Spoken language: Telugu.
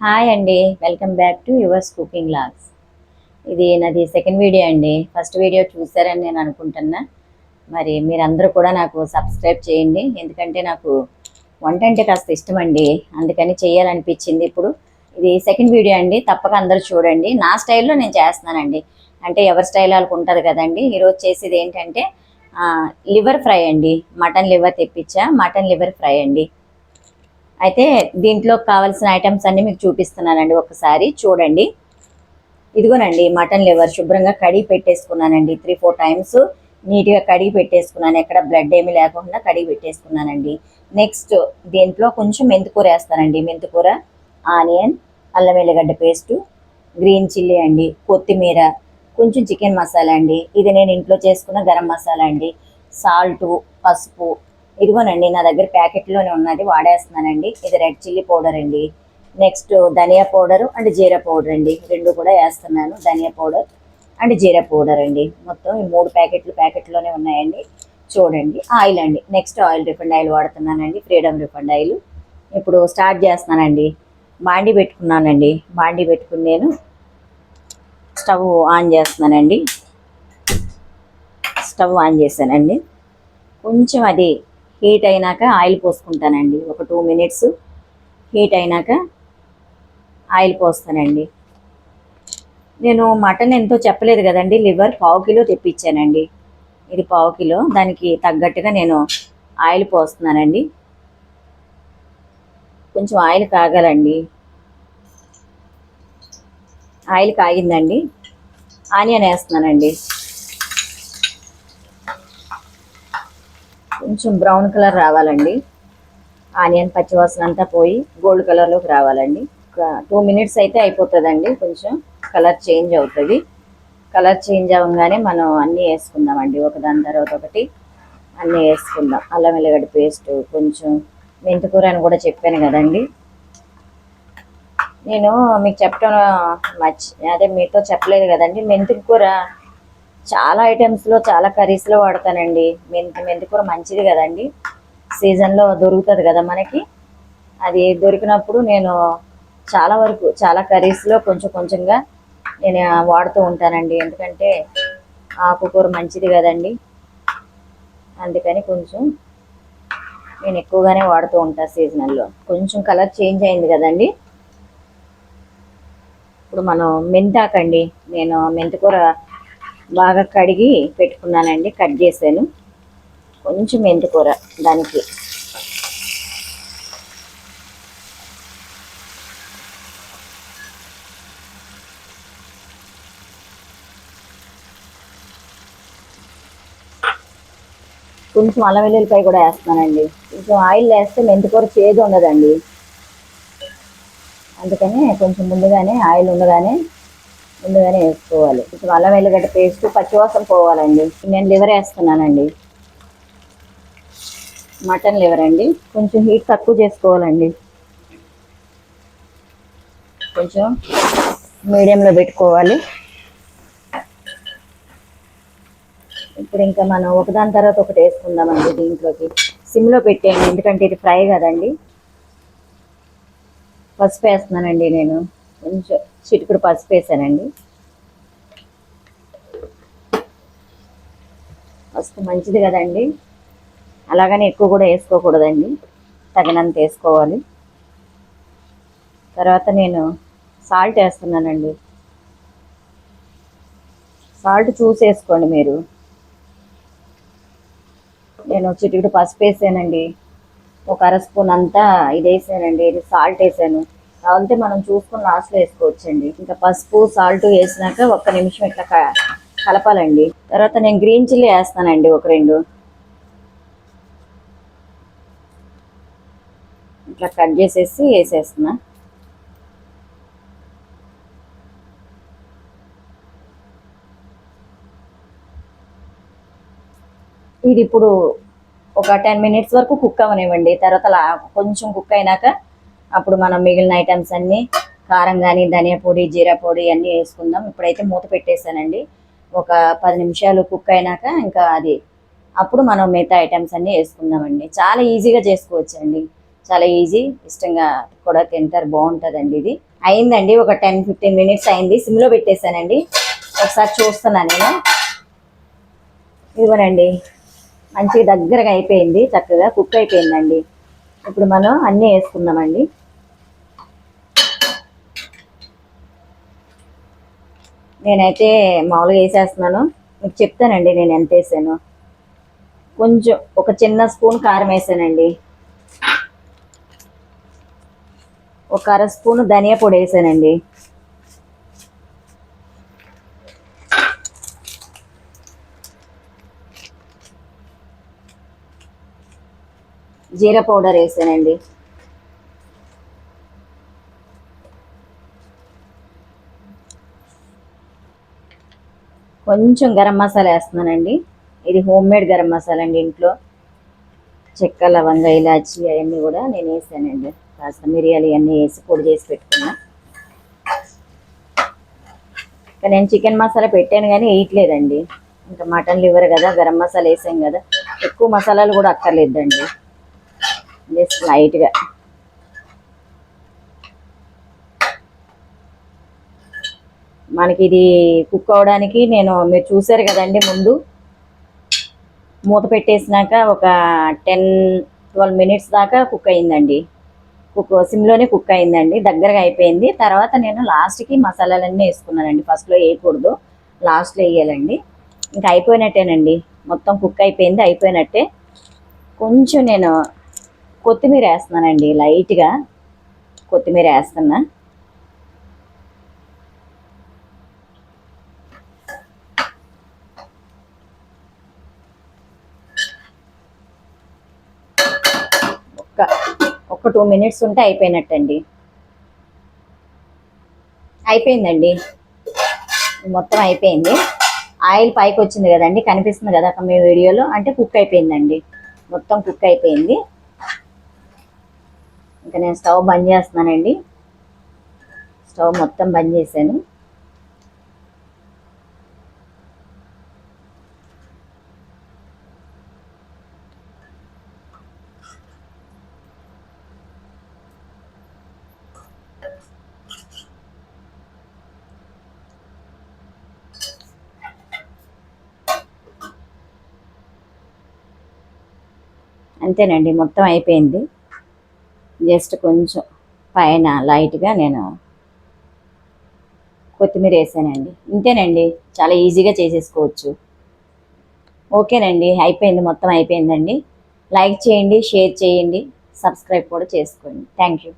హాయ్ అండి, welcome back to yours cooking vlogs. ఇది నాది సెకండ్ వీడియో అండి. ఫస్ట్ వీడియో చూసారని నేను అనుకుంటున్నా. మరి మీరందరూ కూడా నాకు సబ్స్క్రైబ్ చేయండి, ఎందుకంటే నాకు వంట అంటే కాస్త ఇష్టం అండి, అందుకని చేయాలనిపించింది. ఇప్పుడు ఇది సెకండ్ వీడియో అండి, తప్పక అందరూ చూడండి. నా స్టైల్లో నేను చేస్తున్నానండి, అంటే ఎవరి స్టైల్ వాళ్ళకు ఉంటుంది కదండి. ఈరోజు చేసేది ఏంటంటే లివర్ ఫ్రై అండి. మటన్ లివర్ తెప్పించా, మటన్ లివర్ ఫ్రై అండి. అయితే దీంట్లో కావాల్సిన ఐటమ్స్ అన్నీ మీకు చూపిస్తున్నానండి, ఒకసారి చూడండి. ఇదిగోనండి మటన్ లివర్ శుభ్రంగా కడిగి పెట్టేసుకున్నానండి. 3-4 టైమ్స్ నీట్గా కడిగి పెట్టేసుకున్నాను, ఎక్కడ బ్లడ్ ఏమీ లేకుండా కడిగి పెట్టేసుకున్నానండి. నెక్స్ట్ దీంట్లో కొంచెం మెంతికూర వేస్తానండి. మెంతికూర, ఆనియన్, అల్లం వెల్లిగడ్డ పేస్టు, గ్రీన్ చిల్లీ అండి, కొత్తిమీర, కొంచెం చికెన్ మసాలా అండి. ఇది నేను ఇంట్లో చేసుకున్న గరం మసాలా అండి. సాల్టు, పసుపు, ఇదిగోనండి నా దగ్గర ప్యాకెట్లోనే ఉన్నది, వాడేస్తున్నానండి. ఇది రెడ్ చిల్లీ పౌడర్ అండి. నెక్స్ట్ ధనియా పౌడరు అండ్ జీరా పౌడర్ అండి, రెండు కూడా వేస్తున్నాను. ధనియా పౌడర్ అండ్ జీరా పౌడర్ అండి. మొత్తం ఈ 3 ప్యాకెట్లోనే ఉన్నాయండి. చూడండి. ఆయిల్ అండి, నెక్స్ట్ ఆయిల్ రిఫైండ్ ఆయిల్ వాడుతున్నానండి, ఫ్రీడమ్ రిఫైండ్ ఆయిల్. ఇప్పుడు స్టార్ట్ చేస్తున్నానండి. బాండీ పెట్టుకున్నానండి. బాండీ పెట్టుకుని నేను స్టవ్ ఆన్ చేస్తున్నానండి. స్టవ్ ఆన్ చేశానండి. కొంచెం అది హీట్ అయినాక ఆయిల్ పోసుకుంటానండి. ఒక 2 మినిట్స్ హీట్ అయినాక ఆయిల్ పోస్తానండి. నేను మటన్ ఎంతో చెప్పలేదు కదండి, లివర్ 1/2 కిలో తెప్పించానండి. ఇది 1/2 కిలో, దానికి తగ్గట్టుగా నేను ఆయిల్ పోస్తున్నానండి. కొంచెం ఆయిల్ కాగాలండి. ఆయిల్ కాగిందండి, ఆనియన్ వేస్తున్నానండి. కొంచెం బ్రౌన్ కలర్ రావాలండి. ఆనియన్ పచ్చివాసన అంతా పోయి గోల్డ్ కలర్లోకి రావాలండి. ఒక 2 మినిట్స్ అయితే అయిపోతుందండి. కొంచెం కలర్ చేంజ్ అవుతుంది. కలర్ చేంజ్ అవ్వగానే మనం అన్నీ వేసుకుందామండి, ఒకదాని తర్వాత ఒకటి అన్నీ వేసుకుందాం. అల్లం వెల్లిగడ్డ పేస్ట్, కొంచెం మెంతికూర అని కూడా చెప్పాను కదండి. నేను మీకు చెప్పడం అదే మీతో చెప్పలేదు కదండి, మెంతికూర చాలా ఐటమ్స్లో, చాలా కర్రీస్లో వాడతానండి. మెంతికూర మంచిది కదండి, సీజన్లో దొరుకుతుంది కదా మనకి. అది దొరికినప్పుడు నేను చాలా వరకు చాలా కర్రీస్లో కొంచెం కొంచెంగా నేను వాడుతూ ఉంటానండి. ఎందుకంటే ఆకుకూర మంచిది కదండి, అందుకని కొంచెం నేను ఎక్కువగానే వాడుతూ ఉంటాను సీజనల్లో. కొంచెం కలర్ చేంజ్ అయింది కదండి. ఇప్పుడు మనం మెంతాకండి, నేను మెంతికూర బాగా కడిగి పెట్టుకున్నానండి, కట్ చేశాను. కొంచెం మెంతికూర దానికి కొంచెం అల్లం వెల్లుల్లిపాయ కూడా వేస్తున్నానండి. కొంచెం ఆయిల్ వేస్తే మెంతికూర చేదు ఉండదండి, అందుకని కొంచెం ముందుగానే ఆయిల్ ముందుగానే వేసుకోవాలి. కొంచెం అల్లం వెల్లిగడ్డ పేస్ట్ పచ్చివాసన పోవాలండి. నేను లివర్ వేస్తున్నానండి, మటన్ లివర్ అండి. కొంచెం హీట్ తక్కువ చేసుకోవాలండి, కొంచెం మీడియంలో పెట్టుకోవాలి. ఇప్పుడు ఇంకా మనం ఒకదాని తర్వాత ఒకటి వేసుకుందామండి. దీంట్లోకి సిమ్లో పెట్టేయండి, ఎందుకంటే ఇది ఫ్రై కదండి. పసుపు వేస్తున్నానండి, నేను కొంచెం చిటికెడు పసుపు వేసానండి. పసుపు మంచిది కదండి, అలాగని ఎక్కువ కూడా వేసుకోకూడదండి, తగినంత వేసుకోవాలి. తర్వాత నేను సాల్ట్ వేస్తున్నానండి. సాల్ట్ చూసి వేసుకోండి మీరు. నేను చిటికెడు పసుపు వేసానండి, ఒక 1/2 స్పూన్ అంతా ఇది వేసానండి, ఇది సాల్ట్ వేసాను. కావాలంటే మనం చూసుకొని లాస్ట్లో వేసుకోవచ్చండి. ఇంకా పసుపు సాల్ట్ వేసినాక 1 నిమిషం ఇట్లా కలపాలండి. తర్వాత నేను గ్రీన్ చిల్లీ వేస్తానండి, ఒక 2 ఇట్లా కట్ చేసేసి వేసేస్తున్నా. ఇది ఇప్పుడు ఒక 10 మినిట్స్ వరకు కుక్ అవ్వనివ్వండి. తర్వాత కొంచెం కుక్ అయినాక అప్పుడు మనం మిగిలిన ఐటమ్స్ అన్నీ, కారం కానీ, ధనియా పొడి, జీరా పొడి అన్నీ వేసుకుందాం. ఇప్పుడైతే మూత పెట్టేశానండి. ఒక 10 నిమిషాలు కుక్ అయినాక ఇంకా అప్పుడు మనం మిగతా ఐటమ్స్ అన్నీ వేసుకుందామండి. చాలా ఈజీగా చేసుకోవచ్చండి. చాలా ఈజీ, ఇష్టంగా కూడా తింటారు, బాగుంటుందండి. ఇది అయిందండి, ఒక 10-15 మినిట్స్ అయింది. సిమ్లో పెట్టేశానండి. ఒకసారి చూస్తున్నాను నేను. ఇదిగోనండి, మంచిగా దగ్గరగా అయిపోయింది, చక్కగా కుక్ అయిపోయిందండి. ఇప్పుడు మనం అన్నీ వేసుకుందామండి. నేనైతే మామూలుగా వేసేస్తున్నాను, మీకు చెప్తానండి నేను ఎంత వేసాను. కొంచెం ఒక చిన్న స్పూన్ కారం వేసానండి, ఒక అర స్పూన్ ధనియా పొడి వేసానండి, జీరా పౌడర్ వేసానండి, కొంచెం గరం మసాలా వేస్తున్నానండి. ఇది హోమ్ మేడ్ గరం మసాలా అండి, ఇంట్లో చెక్క, లవంగ, ఇలాచి అవన్నీ కూడా నేను వేసానండి. కాస్త మిరియాలు ఇవన్నీ వేసి పొడి చేసి పెట్టుకున్నా. ఇంకా నేను చికెన్ మసాలా పెట్టాను కానీ వేయట్లేదండి. ఇంకా మటన్ లివర్ కదా, గరం మసాలా వేసాం కదా, ఎక్కువ మసాలాలు కూడా అక్కర్లేదండి, జస్ట్ లైట్గా. మనకి ఇది కుక్ అవడానికి మీరు చూసారు కదండి, ముందు మూత పెట్టేసినాక ఒక 10-12 మినిట్స్ దాకా కుక్ అయిందండి. సిమ్లోనే కుక్ అయిందండి, దగ్గరగా అయిపోయింది. తర్వాత నేను లాస్ట్కి మసాలాలన్నీ వేసుకున్నానండి. ఫస్ట్లో వేయకూడదు, లాస్ట్లో వేయాలండి. ఇంకా అయిపోయినట్టేనండి, మొత్తం కుక్ అయిపోయింది, అయిపోయినట్టే. కొంచెం నేను కొత్తిమీర వేస్తున్నానండి, లైట్గా కొత్తిమీర వేస్తున్నా. ఒక 2 మినిట్స్ ఉంటే అయిపోయినట్టండి. అయిపోయిందండి, మొత్తం అయిపోయింది. ఆయిల్ పైకి వచ్చింది కదండి, కనిపిస్తుంది కదా మీ వీడియోలో, అంటే కుక్ అయిపోయిందండి, మొత్తం కుక్ అయిపోయింది. ఇంకా నేను స్టవ్ బంద్ చేస్తున్నానండి. స్టవ్ మొత్తం బంద్ చేశాను. అంతేనండి, మొత్తం అయిపోయింది. జస్ట్ కొంచెం పైన లైట్గా నేను కొత్తిమీర వేసానండి. ఇంతేనండి, చాలా ఈజీగా చేసేసుకోవచ్చు. ఓకేనండి, అయిపోయింది, మొత్తం అయిపోయిందండి. లైక్ చేయండి, షేర్ చేయండి, సబ్స్క్రైబ్ కూడా చేసుకోండి. Thank you.